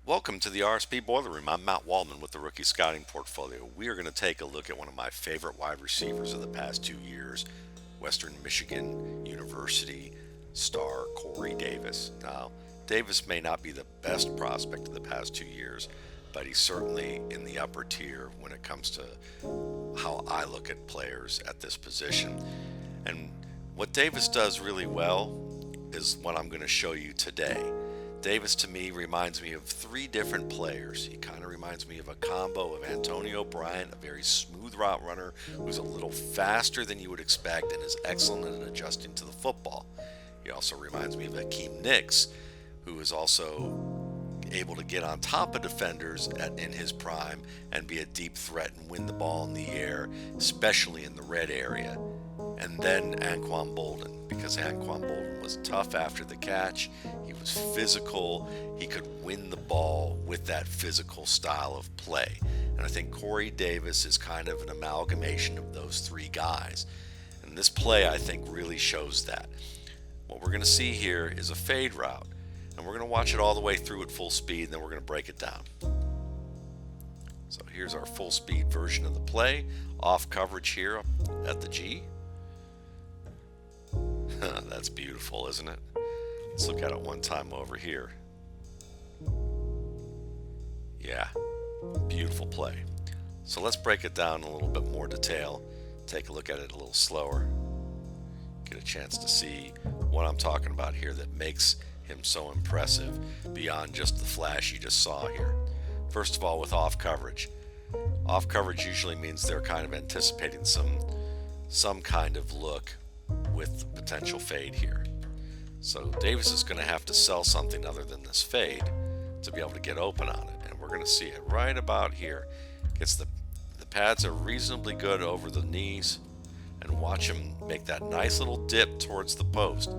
Welcome to the RSP Boiler Room. I'm Matt Waldman with the Rookie Scouting Portfolio. We are going to take a look at one of my favorite wide receivers of the past 2 years, Western Michigan University star Corey Davis. Now, Davis may not be the best prospect of the past 2 years, but he's certainly in the upper tier when it comes to how I look at players at this position. And what Davis does really well is what I'm going to show you today. Davis to me reminds me of three different players. He kind of reminds me of a combo of Antonio Bryant, a very smooth route runner who's a little faster than you would expect and is excellent at adjusting to the football. He also reminds me of Akeem Nicks, who is also able to get on top of defenders in his prime and be a deep threat and win the ball in the air, especially in the red area. And then Anquan Boldin, because Anquan Boldin was tough after the catch. He was physical. He could win the ball with that physical style of play. And I think Corey Davis is kind of an amalgamation of those three guys. And this play, I think, really shows that. What we're going to see here is a fade route. And we're going to watch it all the way through at full speed, and then we're going to break it down. So here's our full speed version of the play. Off coverage here at the G. That's beautiful, isn't it? Let's look at it one time over here. Yeah, beautiful play. So let's break it down in a little bit more detail. Take a look at it a little slower. Get a chance to see what I'm talking about here that makes him so impressive beyond just the flash you just saw here. First of all, with off coverage. Off coverage usually means they're kind of anticipating some kind of look with potential fade here. So Davis is going to have to sell something other than this fade to be able to get open on it. And we're going to see it right about here. Gets the pads are reasonably good over the knees, and watch him make that nice little dip towards the post.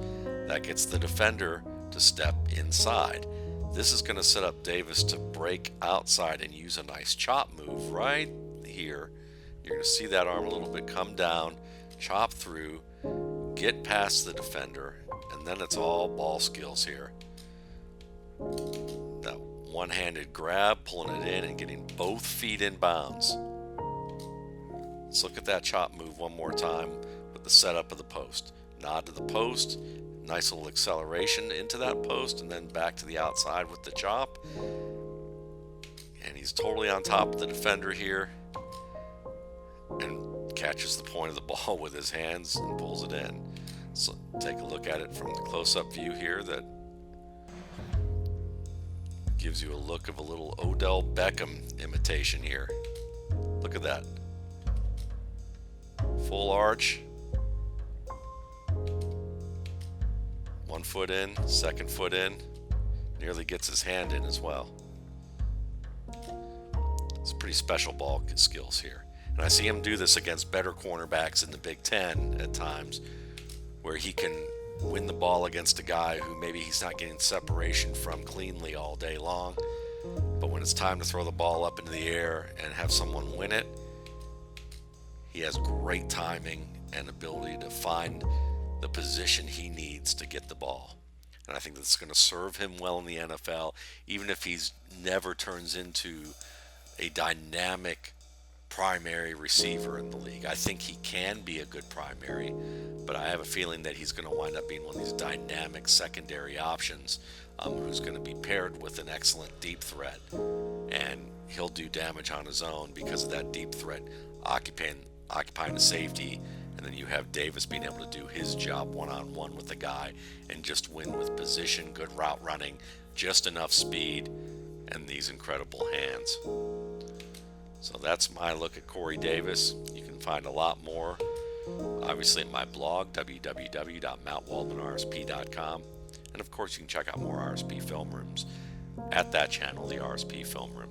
That gets the defender to step inside. This is going to set up Davis to break outside and use a nice chop move right here. You're going to see that arm a little bit come down, chop through, get past the defender, and then it's all ball skills here. That one-handed grab, pulling it in and getting both feet in bounds. Let's look at that chop move one more time with the setup of the post. Nod to the post, nice little acceleration into that post, and then back to the outside with the chop. And he's totally on top of the defender here and catches the point of the ball with his hands and pulls it in. So take a look at it from the close-up view here that gives you a look of a little Odell Beckham imitation here. Look at that. Full arch. One foot in, second foot in. Nearly gets his hand in as well. It's pretty special ball skills here. And I see him do this against better cornerbacks in the Big Ten at times, where he can win the ball against a guy who maybe he's not getting separation from cleanly all day long. But when it's time to throw the ball up into the air and have someone win it, he has great timing and ability to find the position he needs to get the ball. And I think that's going to serve him well in the NFL, even if he's never turns into a dynamic primary receiver in the league. I think he can be a good primary, but I have a feeling that he's going to wind up being one of these dynamic secondary options who's going to be paired with an excellent deep threat, and he'll do damage on his own because of that deep threat occupying the safety, and then you have Davis being able to do his job one-on-one with the guy and just win with position, good route running, just enough speed, and these incredible hands. So that's my look at Corey Davis. You can find a lot more, obviously, at my blog, www.mattwaldmanrsp.com. And, of course, you can check out more RSP film rooms at that channel, the RSP Film Room.